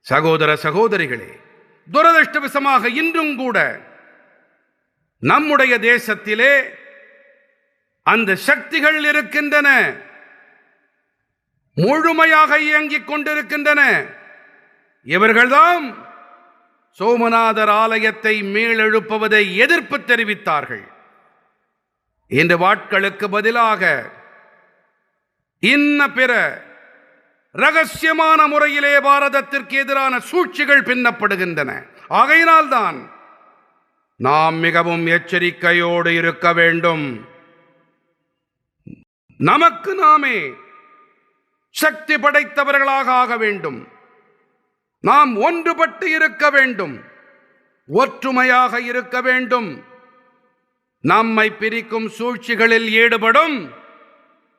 சகோதர சகோதரிகளே, துரதிர்ஷ்டவசமாக இன்றும் கூட நம்முடைய தேசத்திலே அந்த சக்திகள் இருக்கின்றன, முழுமையாக இயங்கிக் கொண்டிருக்கின்றன. இவர்கள்தான் சோமநாதர் ஆலயத்தை மீளெழுப்புவதை எதிர்ப்பு தெரிவித்தார்கள். இன்று வாட்களுக்கு பதிலாக இன்ன பிற ரகசியமான முறையிலே பாரதத்திற்கு எதிரான சூழ்ச்சிகள் பின்னப்படுகின்றன. ஆகையினால்தான் நாம் மிகவும் எச்சரிக்கையோடு இருக்க வேண்டும். நமக்கு நாமே சக்தி படைத்தவர்களாக ஆக வேண்டும். நாம் ஒன்றுபட்டு இருக்க வேண்டும், ஒற்றுமையாக இருக்க வேண்டும். நம்மை பிரிக்கும் சூழ்ச்சிகளில் ஈடுபடும்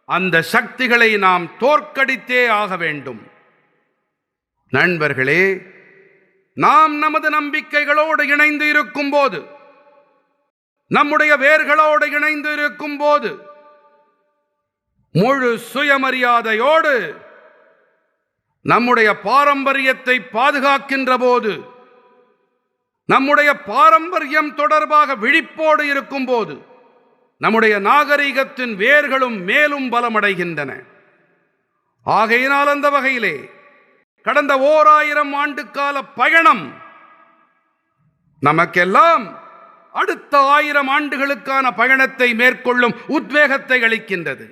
அந்த சக்திகளை நாம் தோற்கடித்தே ஆக வேண்டும். நண்பர்களே, நாம் நமது நம்பிக்கைகளோடு இணைந்து இருக்கும் போது, நம்முடைய வேர்களோடு இணைந்து இருக்கும் போது, முழு சுயமரியாதையோடு நம்முடைய பாரம்பரியத்தை பாதுகாக்கின்ற போது, நம்முடைய பாரம்பரியம் தொடர்பாக விழிப்போடு இருக்கும் போது, நம்முடைய நாகரிகத்தின் வேர்களும் மேலும் பலமடைகின்றன. ஆகையினால் அந்த வகையிலே கடந்த 1000 ஆண்டுகால பயணம் நமக்கெல்லாம் அடுத்த 1000 ஆண்டுகளுக்கான பயணத்தை மேற்கொள்ளும் உத்வேகத்தை அளிக்கின்றது.